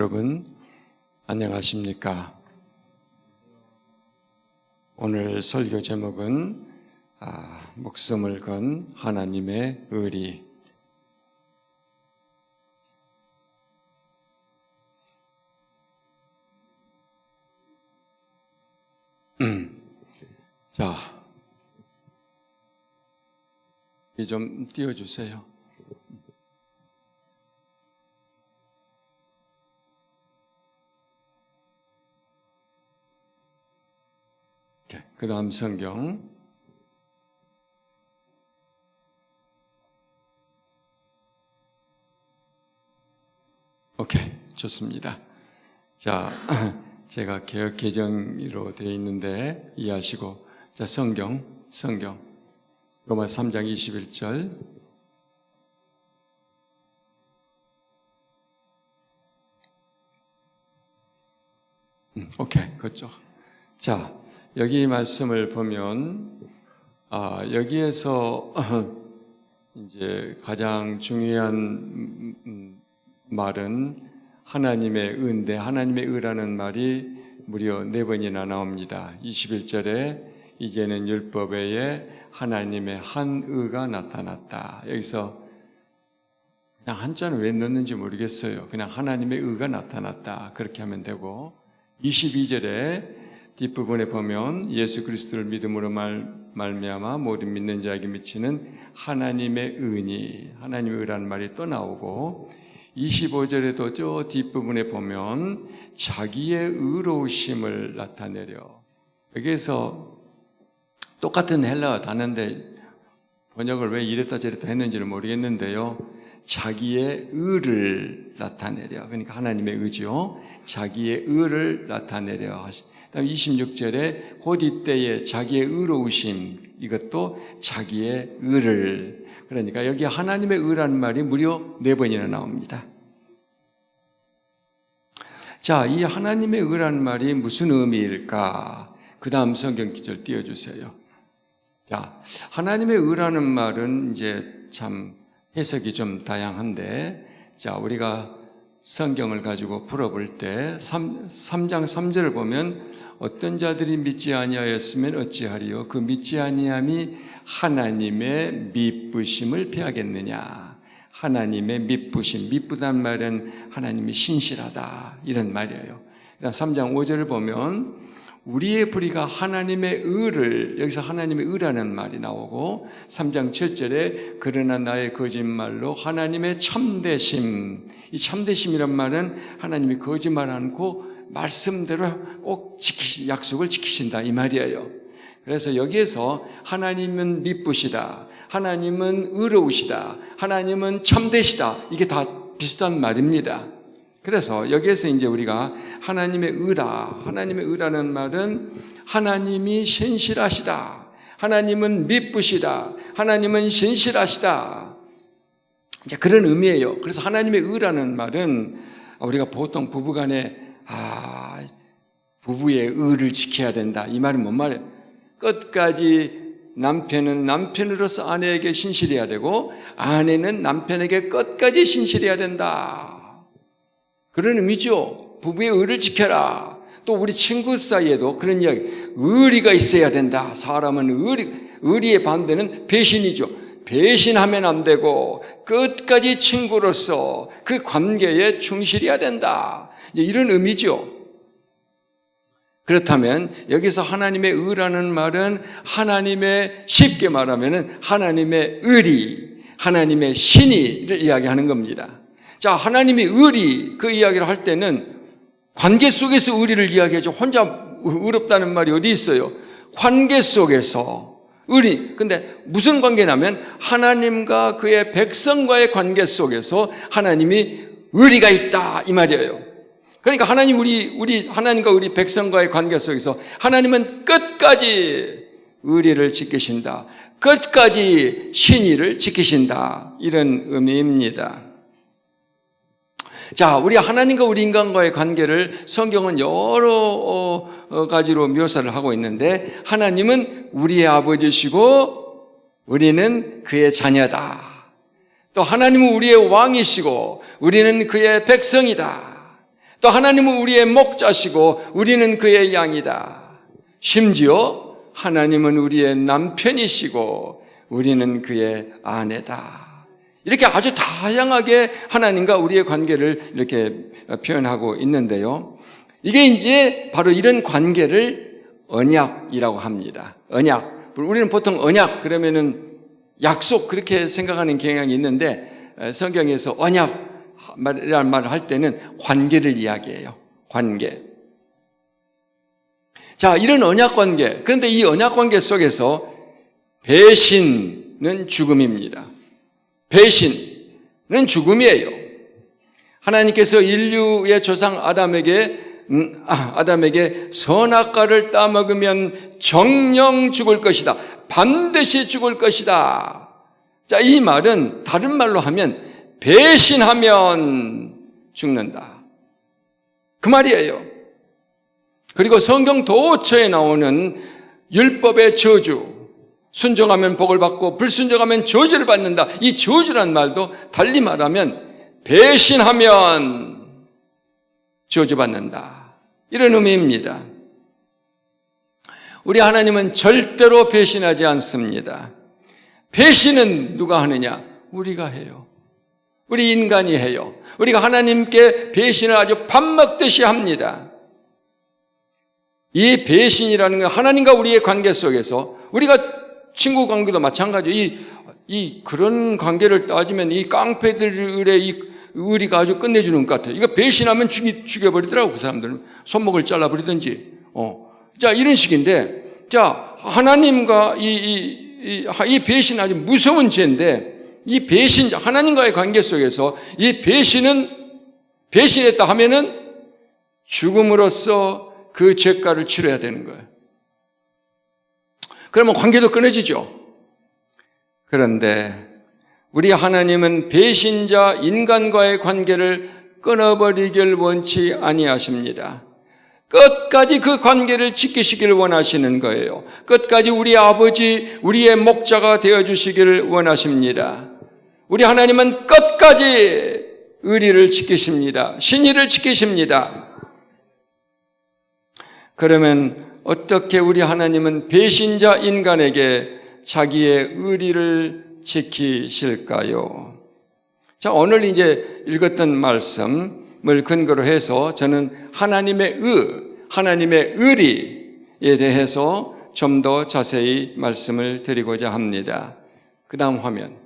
여러분 안녕하십니까? 오늘 설교 제목은 목숨을 건 하나님의 의리. 자, 이 좀 띄워주세요. 그 다음 성경. 오케이, 좋습니다. 자, 제가 개역 개정으로 되어 있는데 이해하시고, 자, 성경. 로마서 3장 21절. 오케이, 그렇죠. 자, 여기 말씀을 보면, 여기에서 이제 가장 중요한 말은 하나님의 의인데, 하나님의 의라는 말이 무려 4번이나 나옵니다. 21절에 이제는 율법 외에 하나님의 한 의가 나타났다. 여기서 그냥 한자는 왜 넣는지 모르겠어요. 그냥 하나님의 의가 나타났다. 그렇게 하면 되고, 22절에 뒷부분에 보면 예수 그리스도를 믿음으로 말미암아 모든 믿는 자에게 미치는 하나님의 의니, 하나님의 의라는 말이 또 나오고, 25절에도 저 뒷부분에 보면 자기의 의로우심을 나타내려. 여기에서 똑같은 헬라어 단어인데 번역을 왜 이랬다 저랬다 했는지는 모르겠는데요, 자기의 의를 나타내려. 그러니까 하나님의 의죠. 자기의 의를 나타내려. 그다음 26절에 곧 이때에 자기의 의로우심, 이것도 자기의 의를. 그러니까 여기 하나님의 의라는 말이 무려 4번이나 나옵니다. 자, 이 하나님의 의라는 말이 무슨 의미일까? 그 다음 성경 기절 띄워주세요. 자, 하나님의 의라는 말은 이제 참 해석이 좀 다양한데, 자, 우리가 성경을 가지고 풀어볼 때 3장 3절을 보면 어떤 자들이 믿지 아니하였으면 어찌하리요? 그 믿지 아니함이 하나님의 미쁘심을 피하겠느냐? 하나님의 미쁘심, 미쁘단 말은 하나님이 신실하다, 이런 말이에요. 그다음 3장 5절을 보면 우리의 불의가 하나님의 의를, 여기서 하나님의 의라는 말이 나오고, 3장 7절에 그러나 나의 거짓말로 하나님의 참되심, 이 참되심이란 말은 하나님이 거짓말 않고 말씀대로 꼭 약속을 지키신다, 이 말이에요. 그래서 여기에서 하나님은 미쁘시다, 하나님은 의로우시다, 하나님은 참되시다, 이게 다 비슷한 말입니다. 그래서 여기에서 이제 우리가 하나님의 의라, 하나님의 의라는 말은 하나님이 신실하시다, 하나님은 미쁘시다, 하나님은 신실하시다, 이제 그런 의미예요. 그래서 하나님의 의라는 말은 우리가 보통 부부간에 부부의 의를 지켜야 된다, 이 말은 뭔 말이에요? 끝까지 남편은 남편으로서 아내에게 신실해야 되고, 아내는 남편에게 끝까지 신실해야 된다, 그런 의미죠. 부부의 의를 지켜라. 또 우리 친구 사이에도 그런 이야기, 의리가 있어야 된다. 사람은 의리의 반대는 배신이죠. 배신하면 안 되고 끝까지 친구로서 그 관계에 충실해야 된다, 이런 의미죠. 그렇다면 여기서 하나님의 의라는 말은 쉽게 말하면 하나님의 의리, 하나님의 신의를 이야기하는 겁니다. 자, 하나님이 의리, 그 이야기를 할 때는 관계 속에서 의리를 이야기하죠. 혼자 의롭다는 말이 어디 있어요? 관계 속에서 의리. 근데 무슨 관계냐면 하나님과 그의 백성과의 관계 속에서 하나님이 의리가 있다, 이 말이에요. 그러니까 하나님과 우리 백성과의 관계 속에서 하나님은 끝까지 의리를 지키신다, 끝까지 신의를 지키신다, 이런 의미입니다. 자, 우리 하나님과 우리 인간과의 관계를 성경은 여러 가지로 묘사를 하고 있는데, 하나님은 우리의 아버지시고 우리는 그의 자녀다. 또 하나님은 우리의 왕이시고 우리는 그의 백성이다. 또 하나님은 우리의 목자시고 우리는 그의 양이다. 심지어 하나님은 우리의 남편이시고 우리는 그의 아내다. 이렇게 아주 다양하게 하나님과 우리의 관계를 이렇게 표현하고 있는데요. 이게 이제 바로 이런 관계를 언약이라고 합니다. 언약. 우리는 보통 언약 그러면은 약속 그렇게 생각하는 경향이 있는데 성경에서 언약이라는 말을 할 때는 관계를 이야기해요. 관계. 자, 이런 언약 관계. 그런데 이 언약 관계 속에서 배신은 죽음입니다. 배신은 죽음이에요. 하나님께서 인류의 조상 아담에게 선악과를 따먹으면 정령 죽을 것이다. 반드시 죽을 것이다. 자, 이 말은 다른 말로 하면 배신하면 죽는다. 그 말이에요. 그리고 성경 도처에 나오는 율법의 저주, 순종하면 복을 받고 불순종하면 저주를 받는다. 이 저주란 말도 달리 말하면 배신하면 저주받는다. 이런 의미입니다. 우리 하나님은 절대로 배신하지 않습니다. 배신은 누가 하느냐? 우리가 해요. 우리 인간이 해요. 우리가 하나님께 배신을 아주 밥 먹듯이 합니다. 이 배신이라는 건 하나님과 우리의 관계 속에서 우리가 친구 관계도 마찬가지예요. 그런 관계를 따지면 이 깡패들의 이 의리가 아주 끝내주는 것 같아요. 이거 배신하면 죽여버리더라고, 그 사람들은. 손목을 잘라버리든지. 자, 이런 식인데, 자, 하나님과 이 배신 아주 무서운 죄인데, 이 배신, 하나님과의 관계 속에서 이 배신했다 하면은 죽음으로써 그 죄가를 치러야 되는 거예요. 그러면 관계도 끊어지죠. 그런데 우리 하나님은 배신자 인간과의 관계를 끊어버리길 원치 아니하십니다. 끝까지 그 관계를 지키시길 원하시는 거예요. 끝까지 우리 아버지, 우리의 목자가 되어주시기를 원하십니다. 우리 하나님은 끝까지 의리를 지키십니다. 신의를 지키십니다. 그러면 어떻게 우리 하나님은 배신자 인간에게 자기의 의리를 지키실까요? 자, 오늘 이제 읽었던 말씀을 근거로 해서 저는 하나님의 의리에 대해서 좀 더 자세히 말씀을 드리고자 합니다. 그 다음 화면.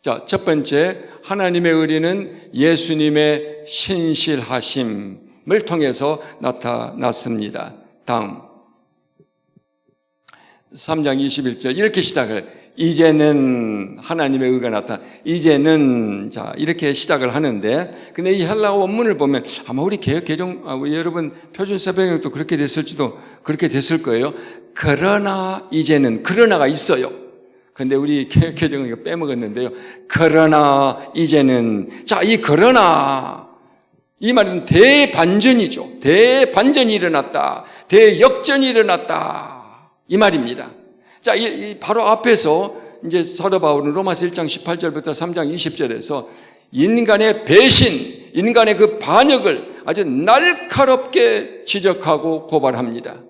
자, 첫 번째, 하나님의 의리는 예수님의 신실하심을 통해서 나타났습니다. 다음 3장 21절 이렇게 시작을 해요. 이제는 하나님의 의가 나타나. 이제는 자 이렇게 시작을 하는데, 근데 이 헬라어 원문을 보면 아마 우리 개정 여러분 표준세번역도 그렇게 됐을 거예요. 그러나 이제는, 그러나가 있어요. 근데 우리 개정은 이거 빼먹었는데요. 그러나 이제는, 자, 이 그러나 이 말은 대반전이죠. 대반전이 일어났다. 대역전이 일어났다. 이 말입니다. 자, 바로 앞에서 이제 사도 바울은 로마서 1장 18절부터 3장 20절에서 인간의 배신, 인간의 그 반역을 아주 날카롭게 지적하고 고발합니다.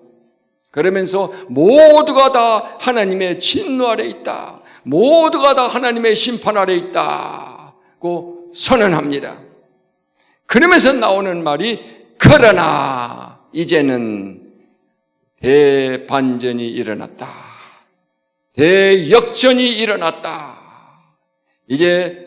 그러면서 모두가 다 하나님의 진노 아래 있다. 모두가 다 하나님의 심판 아래 있다고 선언합니다. 그러면서 나오는 말이 그러나 이제는 대반전이 일어났다. 대역전이 일어났다. 이제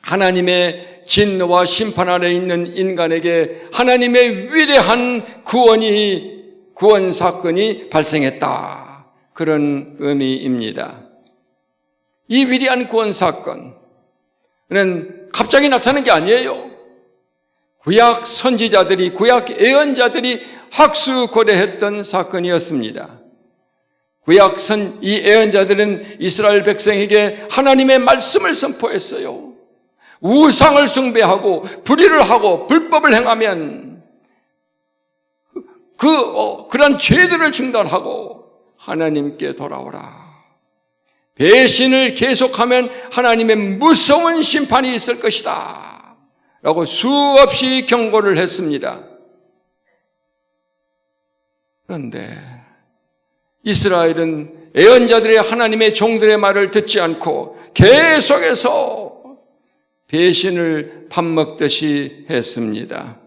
하나님의 진노와 심판 아래 있는 인간에게 하나님의 위대한 구원 사건이 발생했다. 그런 의미입니다. 이 위대한 구원 사건은 갑자기 나타난 게 아니에요. 구약 선지자들이, 구약 예언자들이 학수고대했던 사건이었습니다. 이 예언자들은 이스라엘 백성에게 하나님의 말씀을 선포했어요. 우상을 숭배하고 불의를 하고 불법을 행하면 그런 죄들을 중단하고 하나님께 돌아오라. 배신을 계속하면 하나님의 무서운 심판이 있을 것이다 라고 수없이 경고를 했습니다. 그런데 이스라엘은 애언자들의 하나님의 종들의 말을 듣지 않고 계속해서 배신을 밥 먹듯이 했습니다.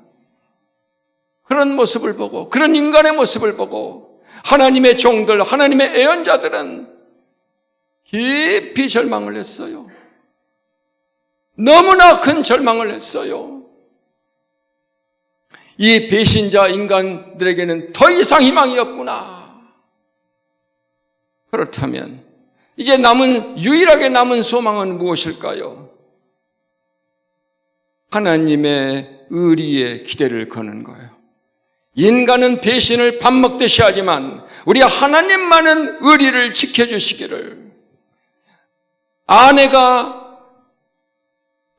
그런 모습을 보고, 그런 인간의 모습을 보고 하나님의 종들, 하나님의 애언자들은 깊이 절망을 했어요. 너무나 큰 절망을 했어요. 이 배신자 인간들에게는 더 이상 희망이 없구나. 그렇다면 이제 유일하게 남은 소망은 무엇일까요? 하나님의 의리에 기대를 거는 거예요. 인간은 배신을 밥 먹듯이 하지만 우리 하나님만은 의리를 지켜주시기를, 아내가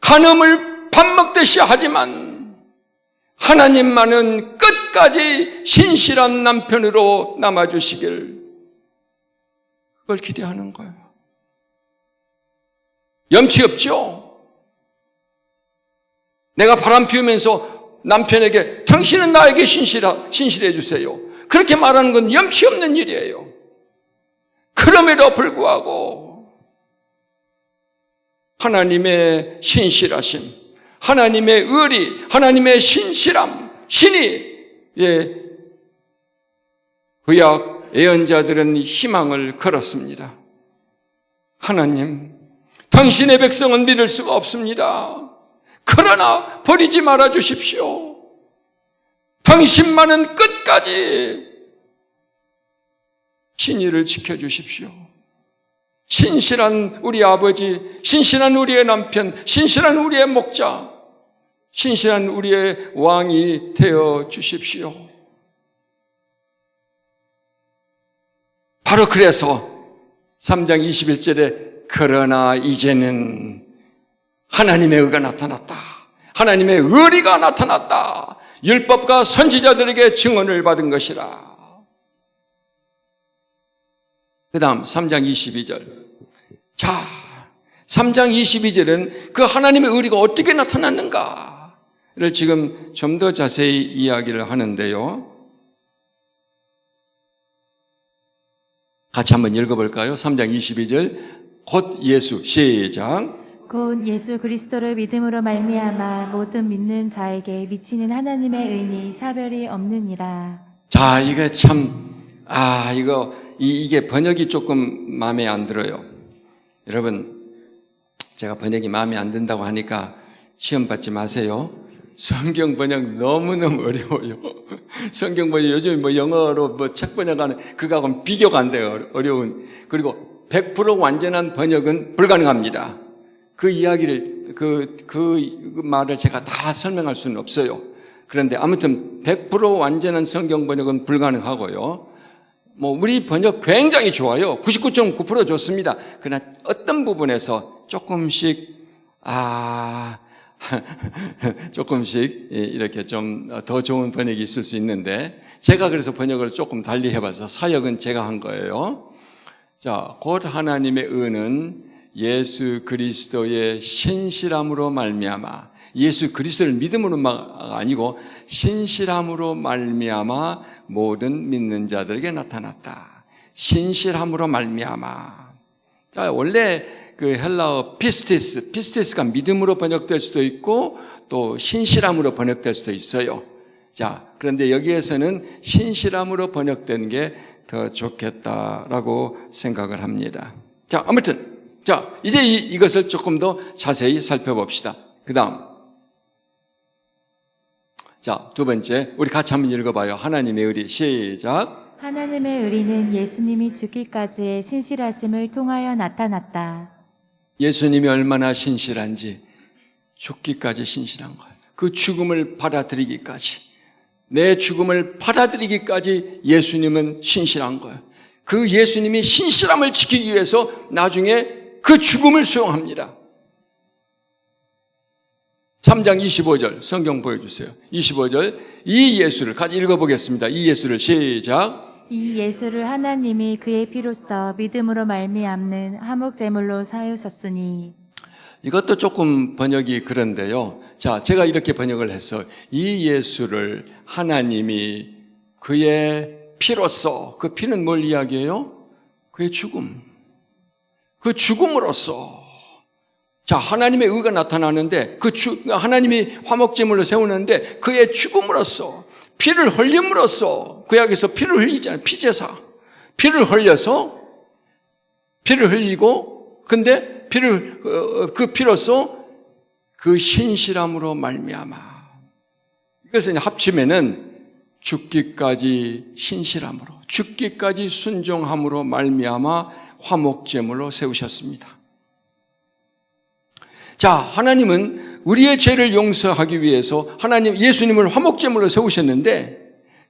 간음을 밥 먹듯이 하지만 하나님만은 끝까지 신실한 남편으로 남아주시길, 그걸 기대하는 거예요. 염치 없죠? 내가 바람 피우면서 남편에게 당신은 나에게 신실해 주세요, 그렇게 말하는 건 염치 없는 일이에요. 그럼에도 불구하고 하나님의 신실하심, 하나님의 의리, 하나님의 신실함, 신이 구약 예언자들은 희망을 걸었습니다. 하나님, 당신의 백성은 믿을 수가 없습니다. 그러나 버리지 말아 주십시오. 당신만은 끝까지 신의를 지켜주십시오. 신실한 우리 아버지, 신실한 우리의 남편, 신실한 우리의 목자, 신실한 우리의 왕이 되어 주십시오. 바로 그래서 3장 21절에 그러나 이제는 하나님의 의가 나타났다, 하나님의 의리가 나타났다, 율법과 선지자들에게 증언을 받은 것이라. 그 다음 3장 22절. 자, 3장 22절은 그 하나님의 의리가 어떻게 나타났는가를 지금 좀 더 자세히 이야기를 하는데요. 같이 한번 읽어볼까요? 3장 22절. 곧 예수, 시작. 곧 예수 그리스도를 믿음으로 말미암아 모든 믿는 자에게 미치는 하나님의 의니 차별이 없느니라. 자, 이게 참, 이게 번역이 조금 마음에 안 들어요. 여러분, 제가 번역이 마음에 안 든다고 하니까 시험 받지 마세요. 성경 번역 너무너무 어려워요. 성경 번역 요즘 영어로 책 번역하는 그거하고는 비교가 안 돼요. 어려운. 그리고 100% 완전한 번역은 불가능합니다. 그 이야기를, 그 말을 제가 다 설명할 수는 없어요. 그런데 아무튼 100% 완전한 성경 번역은 불가능하고요. 우리 번역 굉장히 좋아요. 99.9% 좋습니다. 그러나 어떤 부분에서 조금씩 이렇게 좀 더 좋은 번역이 있을 수 있는데, 제가 그래서 번역을 조금 달리 해봐서 사역은 제가 한 거예요. 자, 곧 하나님의 의는 예수 그리스도의 신실함으로 말미암아, 예수 그리스도를 믿음으로가 아니고 신실함으로 말미암아 모든 믿는 자들에게 나타났다. 신실함으로 말미암아. 자, 원래 그 헬라어 피스티스가 믿음으로 번역될 수도 있고 또 신실함으로 번역될 수도 있어요. 자, 그런데 여기에서는 신실함으로 번역된 게 더 좋겠다라고 생각을 합니다. 자, 아무튼 자, 이제 이것을 조금 더 자세히 살펴봅시다. 그 다음. 자, 두 번째. 우리 같이 한번 읽어봐요. 하나님의 의리. 시작. 하나님의 의리는 예수님이 죽기까지의 신실하심을 통하여 나타났다. 예수님이 얼마나 신실한지 죽기까지 신실한 거예요. 그 죽음을 받아들이기까지, 내 죽음을 받아들이기까지 예수님은 신실한 거예요. 그 예수님이 신실함을 지키기 위해서 나중에 그 죽음을 수용합니다. 3장 25절 성경 보여주세요. 25절. 이 예수를 같이 읽어보겠습니다. 이 예수를 시작. 이 예수를 하나님이 그의 피로써 믿음으로 말미암는 화목제물로 사유셨으니. 이것도 조금 번역이 그런데요. 자, 제가 이렇게 번역을 해서 이 예수를 하나님이 그의 피로써, 그 피는 뭘 이야기해요? 그의 죽음. 그 죽음으로써. 자, 하나님의 의가 나타나는데 하나님이 화목제물로 세우는데 그의 죽음으로써, 피를 흘림으로써, 구약에서 피를 흘리잖아요. 피제사. 피를 흘리고, 근데 그 피로써 그 신실함으로 말미암아. 이것은 합치면은 죽기까지 신실함으로, 죽기까지 순종함으로 말미암아 화목제물로 세우셨습니다. 자, 하나님은 우리의 죄를 용서하기 위해서 예수님을 화목제물로 세우셨는데,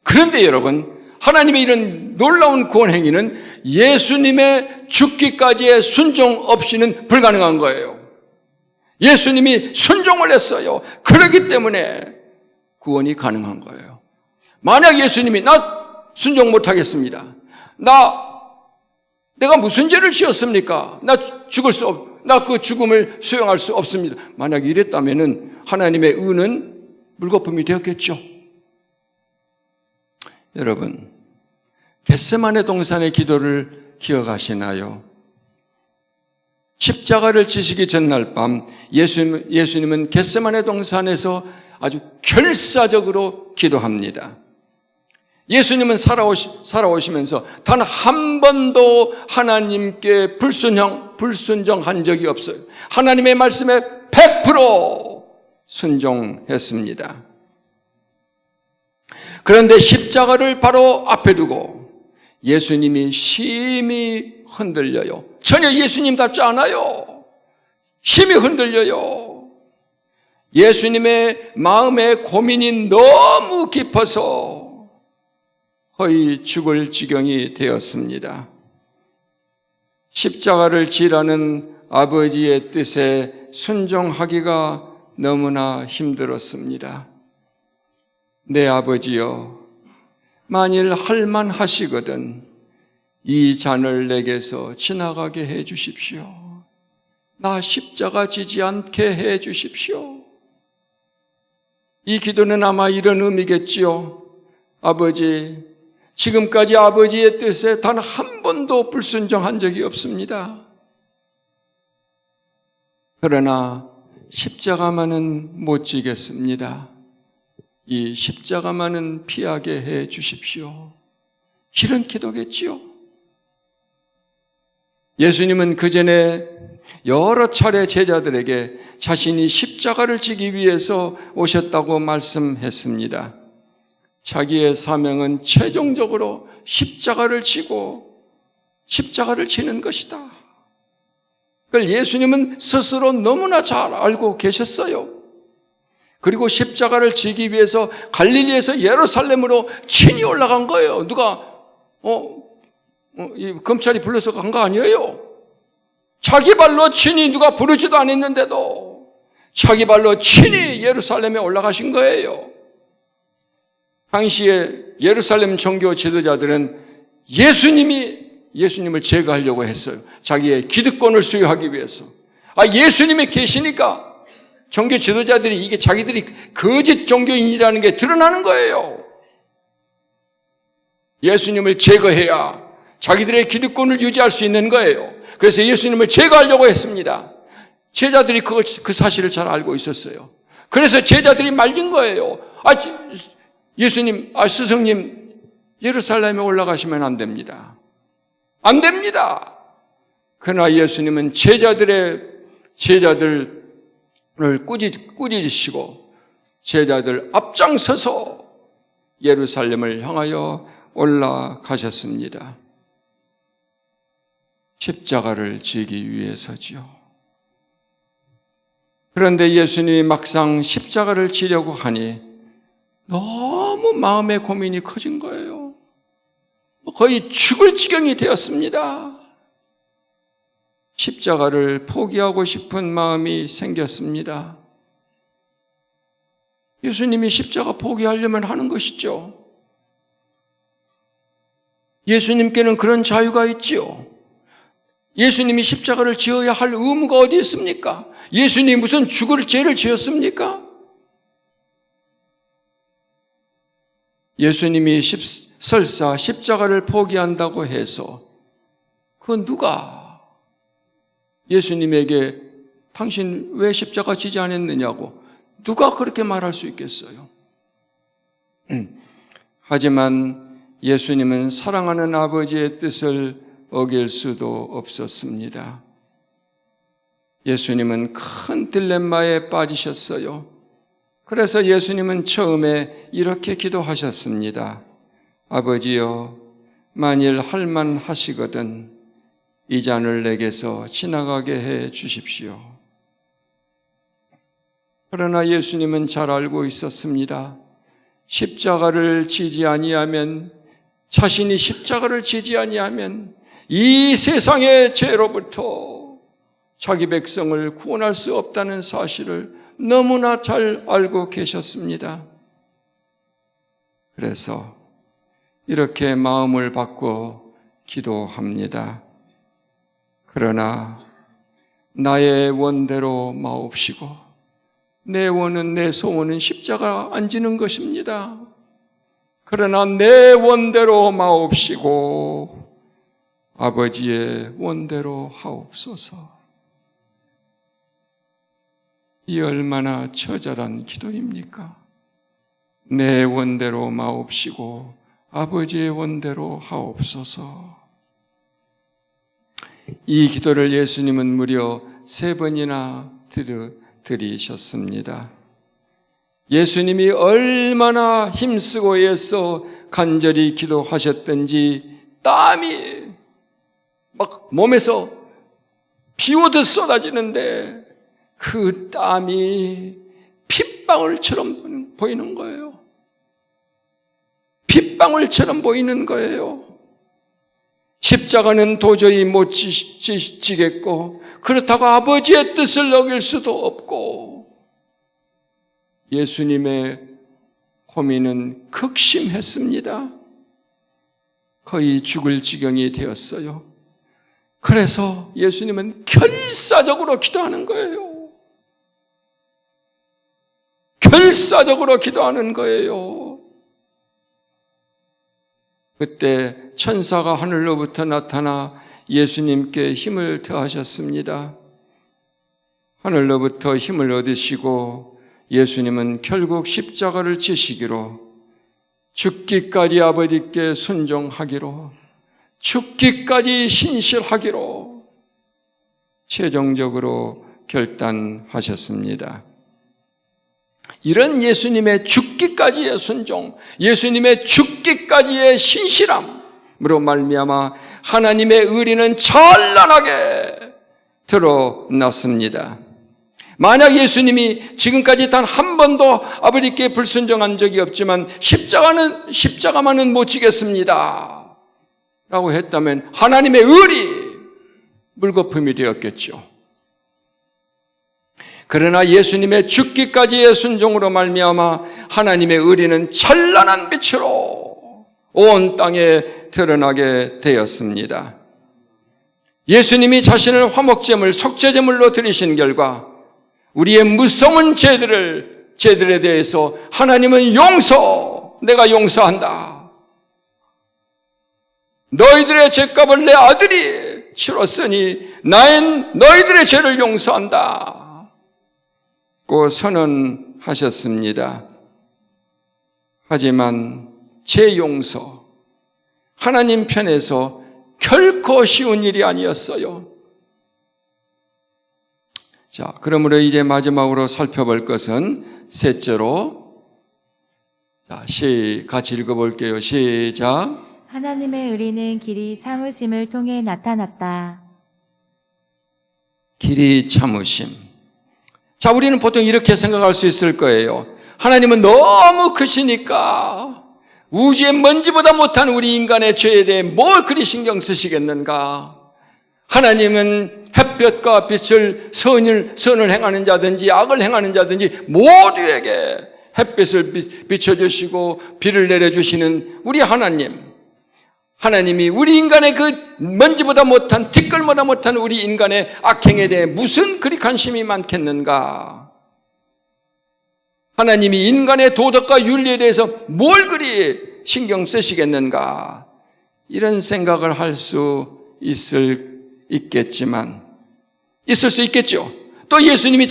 그런데 여러분, 하나님의 이런 놀라운 구원 행위는 예수님의 죽기까지의 순종 없이는 불가능한 거예요. 예수님이 순종을 했어요. 그렇기 때문에 구원이 가능한 거예요. 만약 예수님이 나 순종 못하겠습니다. 내가 무슨 죄를 지었습니까? 나 그 죽음을 수용할 수 없습니다. 만약 이랬다면은 하나님의 의는 물거품이 되었겠죠. 여러분, 겟세마네 동산의 기도를 기억하시나요? 십자가를 지시기 전날 밤 예수님은 겟세마네 동산에서 아주 결사적으로 기도합니다. 예수님은 살아오시면서 단 한 번도 하나님께 불순종한 적이 없어요. 하나님의 말씀에 100% 순종했습니다. 그런데 십자가를 바로 앞에 두고 예수님이 심히 흔들려요. 전혀 예수님답지 않아요. 심히 흔들려요. 예수님의 마음에 고민이 너무 깊어서 거의 죽을 지경이 되었습니다. 십자가를 지라는 아버지의 뜻에 순종하기가 너무나 힘들었습니다. 내 아버지여, 만일 할만하시거든 이 잔을 내게서 지나가게 해 주십시오. 나 십자가 지지 않게 해 주십시오. 이 기도는 아마 이런 의미겠지요. 아버지, 지금까지 아버지의 뜻에 단 한 번도 불순종한 적이 없습니다. 그러나 십자가만은 못 지겠습니다. 이 십자가만은 피하게 해 주십시오. 이런 기도겠지요. 예수님은 그 전에 여러 차례 제자들에게 자신이 십자가를 지기 위해서 오셨다고 말씀했습니다. 자기의 사명은 최종적으로 십자가를 지고 십자가를 지는 것이다. 그걸 예수님은 스스로 너무나 잘 알고 계셨어요. 그리고 십자가를 지기 위해서 갈릴리에서 예루살렘으로 친히 올라간 거예요. 누가 검찰이 불러서 간 거 아니에요. 자기 발로 친히, 누가 부르지도 않았는데도 자기 발로 친히 예루살렘에 올라가신 거예요. 당시에 예루살렘 종교 지도자들은 예수님을 제거하려고 했어요. 자기의 기득권을 수여하기 위해서. 예수님이 계시니까 종교 지도자들이 이게 자기들이 거짓 종교인이라는 게 드러나는 거예요. 예수님을 제거해야 자기들의 기득권을 유지할 수 있는 거예요. 그래서 예수님을 제거하려고 했습니다. 제자들이 그 사실을 잘 알고 있었어요. 그래서 제자들이 말린 거예요. 예수님, 스승님, 예루살렘에 올라가시면 안 됩니다. 안 됩니다. 그러나 예수님은 제자들을 꾸짖으시고 제자들 앞장서서 예루살렘을 향하여 올라가셨습니다. 십자가를 지기 위해서지요. 그런데 예수님이 막상 십자가를 지려고 하니 너무 마음의 고민이 커진 거예요. 거의 죽을 지경이 되었습니다. 십자가를 포기하고 싶은 마음이 생겼습니다. 예수님이 십자가 포기하려면 하는 것이죠. 예수님께는 그런 자유가 있지요. 예수님이 십자가를 지어야 할 의무가 어디 있습니까? 예수님이 무슨 죽을 죄를 지었습니까? 예수님이 설사 십자가를 포기한다고 해서 그 누가 예수님에게 당신 왜 십자가 지지 않았느냐고 누가 그렇게 말할 수 있겠어요? 하지만 예수님은 사랑하는 아버지의 뜻을 어길 수도 없었습니다. 예수님은 큰 딜레마에 빠지셨어요. 그래서 예수님은 처음에 이렇게 기도하셨습니다. 아버지여, 만일 할만하시거든 이 잔을 내게서 지나가게 해 주십시오. 그러나 예수님은 잘 알고 있었습니다. 십자가를 지지 아니하면, 자신이 십자가를 지지 아니하면 이 세상의 죄로부터 자기 백성을 구원할 수 없다는 사실을 너무나 잘 알고 계셨습니다. 그래서 이렇게 마음을 바꿔 기도합니다. 그러나 나의 원대로 마옵시고 내 원은, 내 소원은 십자가 안 지는 것입니다. 그러나 내 원대로 마옵시고 아버지의 원대로 하옵소서. 이 얼마나 처절한 기도입니까? 내 원대로 마옵시고 아버지의 원대로 하옵소서. 이 기도를 예수님은 무려 3번이나 드리셨습니다. 예수님이 얼마나 힘쓰고 애써 간절히 기도하셨던지 땀이 막 몸에서 비오듯 쏟아지는데 그 땀이 핏방울처럼 보이는 거예요. 핏방울처럼 보이는 거예요. 십자가는 도저히 못 지겠고 그렇다고 아버지의 뜻을 어길 수도 없고 예수님의 고민은 극심했습니다. 거의 죽을 지경이 되었어요. 그래서 예수님은 결사적으로 기도하는 거예요. 결사적으로 기도하는 거예요. 그때 천사가 하늘로부터 나타나 예수님께 힘을 더하셨습니다. 하늘로부터 힘을 얻으시고 예수님은 결국 십자가를 지시기로, 죽기까지 아버지께 순종하기로, 죽기까지 신실하기로 최종적으로 결단하셨습니다. 이런 예수님의 죽기까지의 순종, 예수님의 죽기까지의 신실함으로 말미암아 하나님의 의리는 찬란하게 드러났습니다. 만약 예수님이 지금까지 단 한 번도 아버지께 불순종한 적이 없지만 십자가만은 못 지겠습니다 라고 했다면 하나님의 의리 물거품이 되었겠죠. 그러나 예수님의 죽기까지의 순종으로 말미암아 하나님의 의리는 찬란한 빛으로 온 땅에 드러나게 되었습니다. 예수님이 자신을 화목제물, 속죄제물로 드리신 결과 우리의 무서운 죄들에 대해서 하나님은 내가 용서한다. 너희들의 죄값을 내 아들이 치렀으니 나는 너희들의 죄를 용서한다 고 선언하셨습니다. 하지만 죄 용서, 하나님 편에서 결코 쉬운 일이 아니었어요. 자, 그러므로 이제 마지막으로 살펴볼 것은 셋째로, 자, 같이 읽어볼게요. 시작. 하나님의 의리는 길이 참으심을 통해 나타났다. 길이 참으심. 자, 우리는 보통 이렇게 생각할 수 있을 거예요. 하나님은 너무 크시니까 우주의 먼지보다 못한 우리 인간의 죄에 대해 뭘 그리 신경 쓰시겠는가? 하나님은 햇볕과 빛을 선을 행하는 자든지 악을 행하는 자든지 모두에게 햇빛을 비춰주시고 비를 내려주시는 우리 하나님. 하나님이 우리 인간의 그 먼지보다 못한, 티끌보다 못한 우리 인간의 악행에 대해 무슨 그리 관심이 많겠는가? 하나님이 인간의 도덕과 윤리에 대해서 뭘 그리 신경 쓰시겠는가? 이런 생각을 할 수 있을 수 있겠죠. 또 예수님이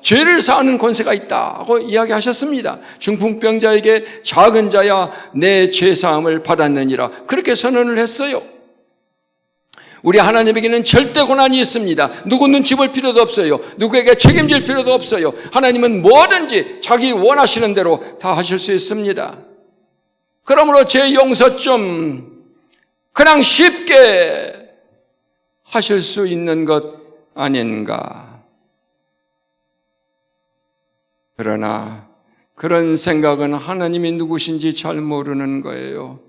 죄를 사하는 권세가 있다고 이야기하셨습니다. 중풍병자에게 작은 자야 내 죄사함을 받았느니라 그렇게 선언을 했어요. 우리 하나님에게는 절대 권한이 있습니다. 누구 눈치 볼 필요도 없어요. 누구에게 책임질 필요도 없어요. 하나님은 뭐든지 자기 원하시는 대로 다 하실 수 있습니다. 그러므로 죄 용서 좀 그냥 쉽게 하실 수 있는 것 아닌가. 그러나 그런 생각은 하나님이 누구신지 잘 모르는 거예요.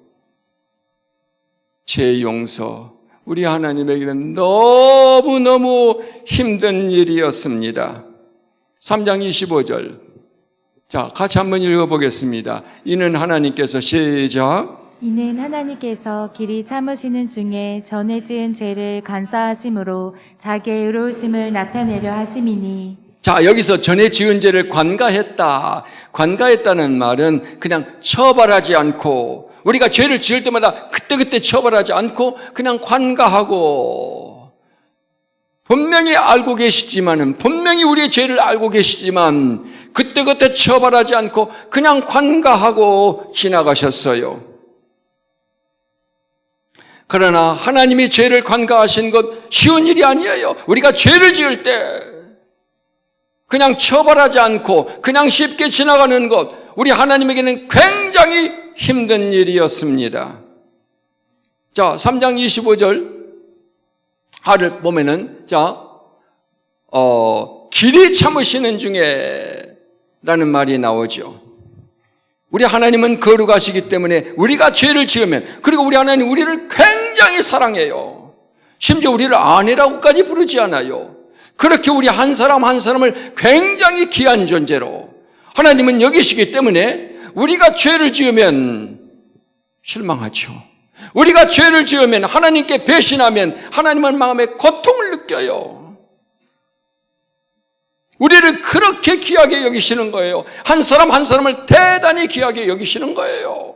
죄 용서, 우리 하나님에게는 너무너무 힘든 일이었습니다. 3장 25절. 자, 같이 한번 읽어보겠습니다. 이는 하나님께서 시작. 이는 하나님께서 길이 참으시는 중에 전에 지은 죄를 간사하심으로 자기의 의로우심을 나타내려 하심이니. 자, 여기서 전에 지은 죄를 관가했다. 관가했다는 말은 그냥 처벌하지 않고, 우리가 죄를 지을 때마다 그때그때 처벌하지 않고 그냥 관가하고, 분명히 알고 계시지만은, 분명히 우리의 죄를 알고 계시지만 그때그때 처벌하지 않고 그냥 관가하고 지나가셨어요. 그러나 하나님이 죄를 관가하신 것 쉬운 일이 아니에요. 우리가 죄를 지을 때 그냥 처벌하지 않고 그냥 쉽게 지나가는 것, 우리 하나님에게는 굉장히 힘든 일이었습니다. 자, 3장 25절 하를 보면은, 길이 참으시는 중에 라는 말이 나오죠. 우리 하나님은 거룩하시기 때문에 우리가 죄를 지으면, 그리고 우리 하나님 우리를 굉장히 사랑해요. 심지어 우리를 아내라고까지 부르지 않아요. 그렇게 우리 한 사람 한 사람을 굉장히 귀한 존재로 하나님은 여기시기 때문에 우리가 죄를 지으면 실망하죠. 우리가 죄를 지으면, 하나님께 배신하면 하나님은 마음에 고통을 느껴요. 우리를 그렇게 귀하게 여기시는 거예요. 한 사람 한 사람을 대단히 귀하게 여기시는 거예요.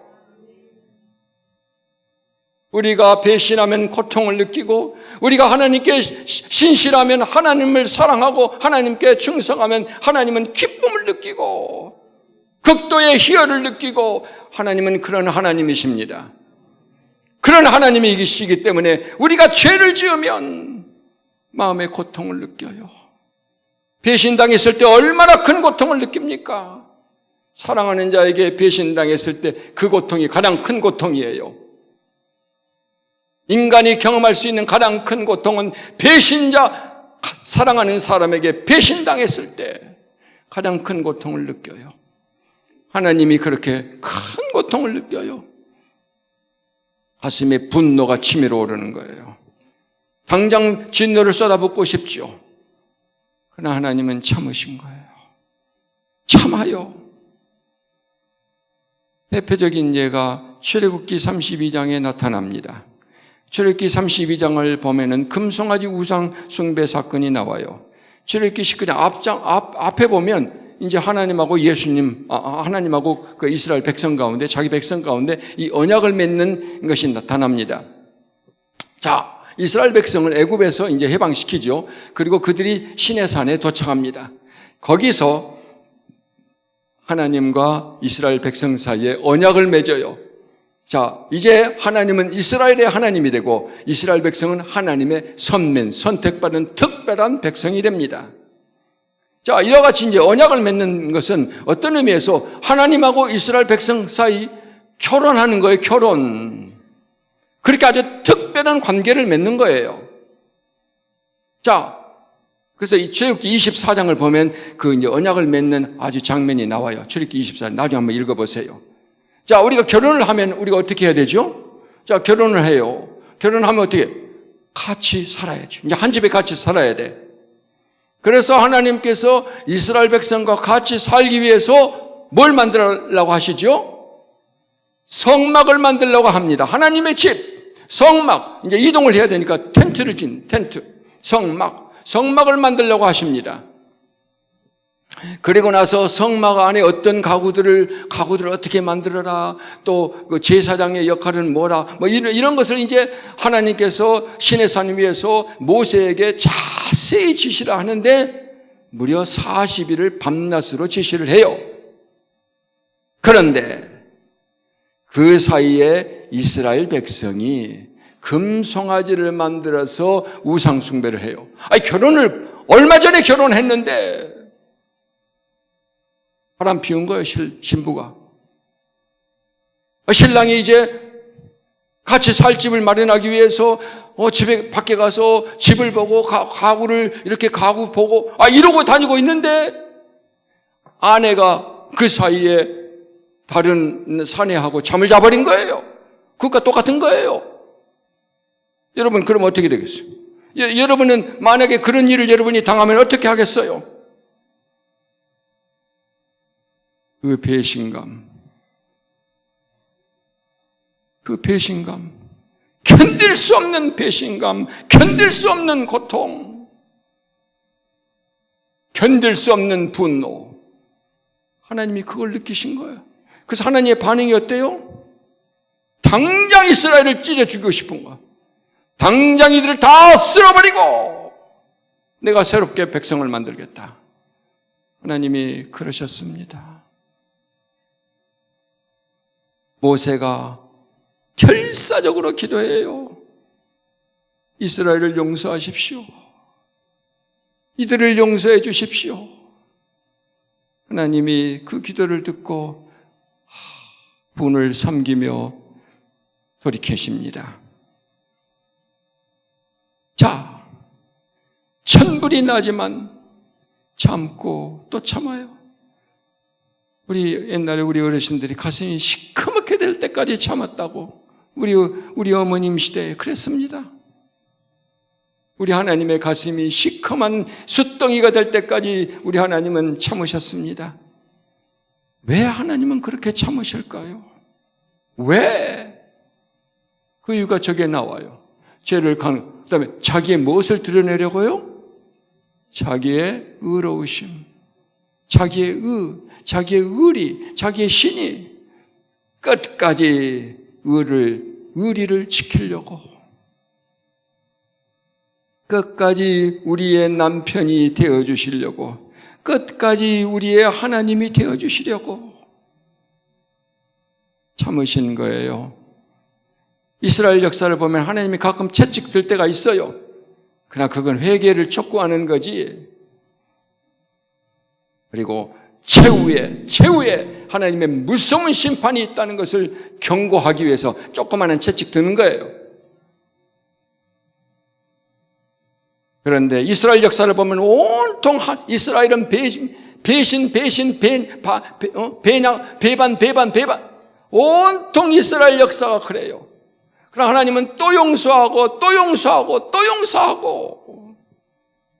우리가 배신하면 고통을 느끼고, 우리가 하나님께 신실하면 하나님을 사랑하고, 하나님께 충성하면 하나님은 기쁨을 느끼고 극도의 희열을 느끼고, 하나님은 그런 하나님이십니다. 그런 하나님이시기 때문에 우리가 죄를 지으면 마음의 고통을 느껴요. 배신당했을 때 얼마나 큰 고통을 느낍니까? 사랑하는 자에게 배신당했을 때 그 고통이 가장 큰 고통이에요. 인간이 경험할 수 있는 가장 큰 고통은 배신자, 사랑하는 사람에게 배신당했을 때 가장 큰 고통을 느껴요. 하나님이 그렇게 큰 고통을 느껴요. 가슴에 분노가 치밀어 오르는 거예요. 당장 진노를 쏟아붓고 싶죠. 그러나 하나님은 참으신 거예요. 참아요. 대표적인 예가 출애굽기 32장에 나타납니다. 출애굽기 32장을 보면은 금송아지 우상 숭배 사건이 나와요. 출애굽기 19장 앞에 보면 이제 하나님하고 하나님하고 그 이스라엘 백성 가운데, 자기 백성 가운데 이 언약을 맺는 것이 나타납니다. 자, 이스라엘 백성을 애굽에서 이제 해방시키죠. 그리고 그들이 시내산에 도착합니다. 거기서 하나님과 이스라엘 백성 사이에 언약을 맺어요. 자, 이제 하나님은 이스라엘의 하나님이 되고 이스라엘 백성은 하나님의 선택받은 특별한 백성이 됩니다. 자, 이와 같이 이제 언약을 맺는 것은 어떤 의미에서 하나님하고 이스라엘 백성 사이 결혼하는 거예요, 결혼. 그렇게 아주 특별한 관계를 맺는 거예요. 자, 그래서 이 출애굽기 24장을 보면 그 이제 언약을 맺는 아주 장면이 나와요. 출애굽기 24장 나중에 한번 읽어보세요. 자, 우리가 결혼을 하면 우리가 어떻게 해야 되죠? 자, 결혼을 해요. 결혼하면 어떻게? 같이 살아야죠. 이제 한 집에 같이 살아야 돼. 그래서 하나님께서 이스라엘 백성과 같이 살기 위해서 뭘 만들라고 하시죠? 성막을 만들려고 합니다. 하나님의 집, 성막, 이제 이동을 해야 되니까 텐트를 진, 텐트, 성막을 만들려고 하십니다. 그리고 나서 성막 안에 어떤 가구들을 어떻게 만들어라, 또 그 제사장의 역할은 뭐라, 뭐 이런 것을 이제 하나님께서 시내산 위에서 모세에게 자세히 지시를 하는데 무려 40일을 밤낮으로 지시를 해요. 그런데 그 사이에 이스라엘 백성이 금송아지를 만들어서 우상숭배를 해요. 아니, 결혼을 얼마 전에 결혼했는데 바람 피운 거예요, 신부가. 신랑이 이제 같이 살 집을 마련하기 위해서 집에 밖에 가서 집을 보고 가구를 이렇게 가구 보고 이러고 다니고 있는데 아내가 그 사이에 다른 사내하고 잠을 자버린 거예요. 그것과 똑같은 거예요. 여러분, 그럼 어떻게 되겠어요? 여러분은 만약에 그런 일을 여러분이 당하면 어떻게 하겠어요? 그 배신감, 견딜 수 없는 배신감, 견딜 수 없는 고통, 견딜 수 없는 분노. 하나님이 그걸 느끼신 거예요. 그래서 하나님의 반응이 어때요? 당장 이스라엘을 찢어 죽이고 싶은 거야. 당장 이들을 다 쓸어버리고 내가 새롭게 백성을 만들겠다. 하나님이 그러셨습니다. 모세가 결사적으로 기도해요. 이스라엘을 용서하십시오. 이들을 용서해 주십시오. 하나님이 그 기도를 듣고 분을 삼기며 돌이키십니다. 자, 천불이 나지만 참고 또 참아요. 옛날에 우리 어르신들이 가슴이 시커멓게 될 때까지 참았다고 우리 어머님 시대에 그랬습니다. 우리 하나님의 가슴이 시커먼 숫덩이가 될 때까지 우리 하나님은 참으셨습니다. 왜 하나님은 그렇게 참으실까요? 왜? 그 이유가 저게 나와요. 그다음에 자기의 무엇을 드러내려고요? 자기의 의로우심, 자기의 의리, 자기의 신이 끝까지 의리를 지키려고, 끝까지 우리의 남편이 되어주시려고, 끝까지 우리의 하나님이 되어주시려고 참으신 거예요. 이스라엘 역사를 보면 하나님이 가끔 채찍들 때가 있어요. 그러나 그건 회개를 촉구하는 거지. 그리고 최후에 하나님의 무서운 심판이 있다는 것을 경고하기 위해서 조그마한 채찍 드는 거예요. 그런데 이스라엘 역사를 보면 온통 이스라엘은 배반 온통 이스라엘 역사가 그래요. 그러나 하나님은 또 용서하고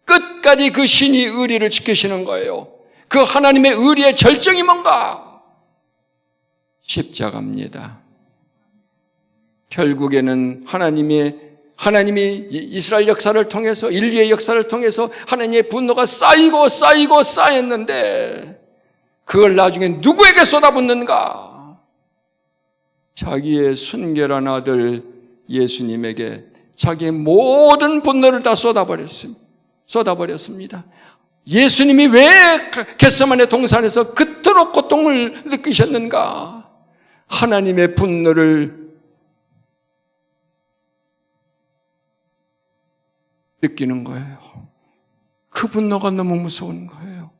끝까지 그 신이 의리를 지키시는 거예요. 그 하나님의 의리의 절정이 뭔가? 십자가입니다. 결국에는 하나님이 이스라엘 역사를 통해서, 인류의 역사를 통해서 하나님의 분노가 쌓였는데 그걸 나중에 누구에게 쏟아붓는가? 자기의 순결한 아들 예수님에게 자기의 모든 분노를 다 쏟아버렸습니다. 예수님이 왜 겟세마네 동산에서 그토록 고통을 느끼셨는가? 하나님의 분노를 느끼는 거예요. 그 분노가 너무 무서운 거예요.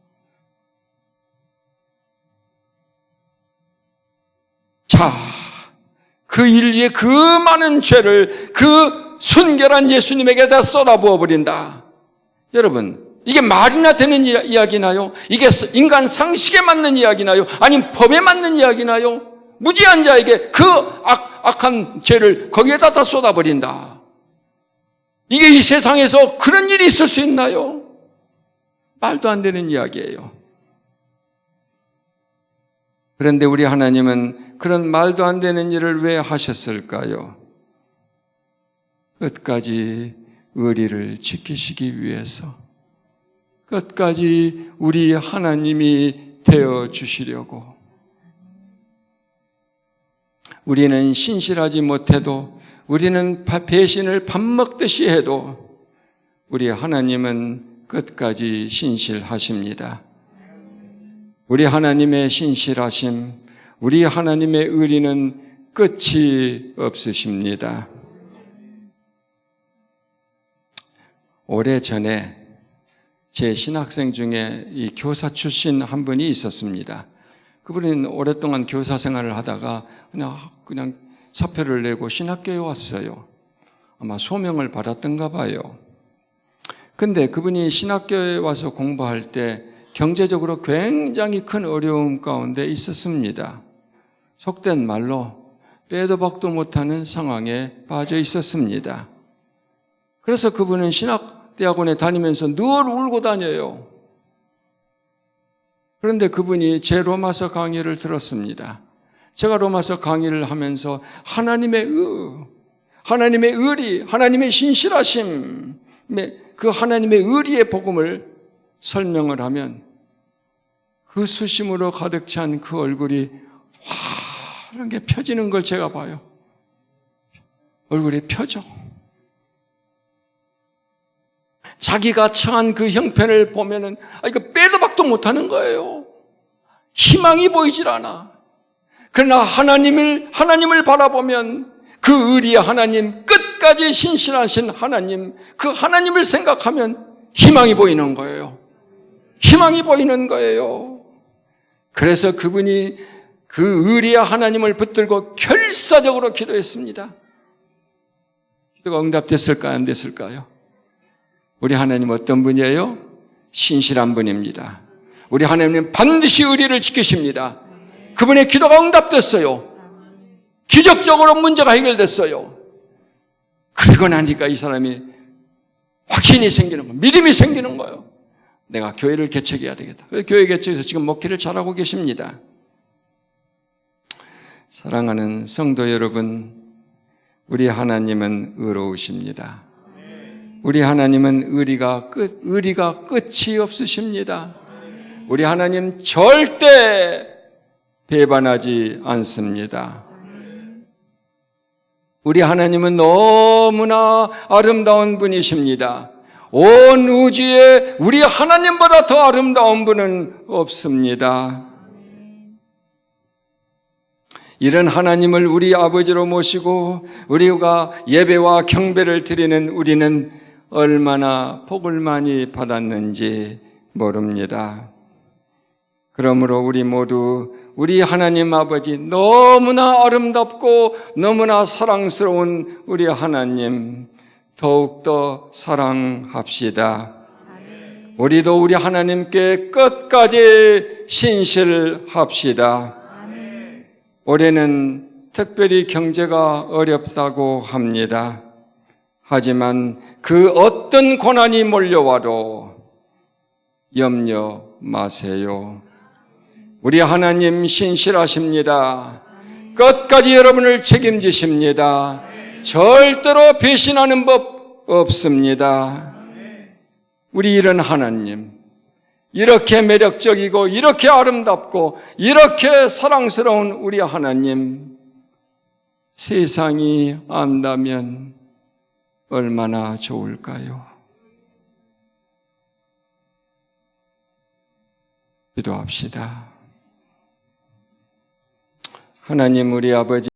자, 그 인류의 그 많은 죄를 그 순결한 예수님에게 다 쏟아부어 버린다. 여러분, 이게 말이나 되는 이야기나요? 이게 인간 상식에 맞는 이야기나요? 아니면 법에 맞는 이야기나요? 무지한 자에게 그 악한 죄를 거기에다 다 쏟아버린다. 이게 이 세상에서 그런 일이 있을 수 있나요? 말도 안 되는 이야기예요. 그런데 우리 하나님은 그런 말도 안 되는 일을 왜 하셨을까요? 끝까지 의리를 지키시기 위해서, 끝까지 우리 하나님이 되어 주시려고. 우리는 신실하지 못해도, 우리는 배신을 밥 먹듯이 해도 우리 하나님은 끝까지 신실하십니다. 우리 하나님의 신실하심, 우리 하나님의 의리는 끝이 없으십니다. 오래전에 제 신학생 중에 이 교사 출신 한 분이 있었습니다. 그분은 오랫동안 교사 생활을 하다가 그냥 사표를 내고 신학교에 왔어요. 아마 소명을 받았던가 봐요. 근데 그분이 신학교에 와서 공부할 때 경제적으로 굉장히 큰 어려움 가운데 있었습니다. 속된 말로 빼도 박도 못하는 상황에 빠져 있었습니다. 그래서 그분은 신학대학원에 다니면서 늘 울고 다녀요. 그런데 그분이 제 로마서 강의를 들었습니다. 제가 로마서 강의를 하면서 하나님의 의리, 하나님의 신실하심, 그 하나님의 의리의 복음을 설명을 하면 그 수심으로 가득 찬 그 얼굴이 환하게 펴지는 걸 제가 봐요. 얼굴이 펴져. 자기가 처한 그 형편을 보면은 이거 빼도 박도 못하는 거예요. 희망이 보이질 않아. 그러나 하나님을 바라보면 그 의리의 하나님, 끝까지 신실하신 하나님, 그 하나님을 생각하면 희망이 보이는 거예요. 희망이 보이는 거예요. 그래서 그분이 그 의리의 하나님을 붙들고 결사적으로 기도했습니다. 기도가 응답됐을까요? 안 됐을까요? 우리 하나님 어떤 분이에요? 신실한 분입니다. 우리 하나님은 반드시 의리를 지키십니다. 그분의 기도가 응답됐어요. 기적적으로 문제가 해결됐어요. 그리고 나니까 이 사람이 확신이 생기는 거예요. 믿음이 생기는 거예요. 내가 교회를 개척해야 되겠다. 교회 개척해서 지금 목회를 잘하고 계십니다. 사랑하는 성도 여러분, 우리 하나님은 의로우십니다. 우리 하나님은 의리가 끝이 없으십니다. 우리 하나님 절대 배반하지 않습니다. 우리 하나님은 너무나 아름다운 분이십니다. 온 우주에 우리 하나님보다 더 아름다운 분은 없습니다. 이런 하나님을 우리 아버지로 모시고 우리가 예배와 경배를 드리는 우리는 얼마나 복을 많이 받았는지 모릅니다. 그러므로 우리 모두 우리 하나님 아버지, 너무나 아름답고 너무나 사랑스러운 우리 하나님 더욱더 사랑합시다. 우리도 우리 하나님께 끝까지 신실합시다. 올해는 특별히 경제가 어렵다고 합니다. 하지만 그 어떤 고난이 몰려와도 염려 마세요. 우리 하나님 신실하십니다. 끝까지 여러분을 책임지십니다. 절대로 배신하는 법 없습니다. 우리 이런 하나님, 이렇게 매력적이고 이렇게 아름답고 이렇게 사랑스러운 우리 하나님, 세상이 안다면 얼마나 좋을까요? 기도합시다. 하나님, 우리 아버지,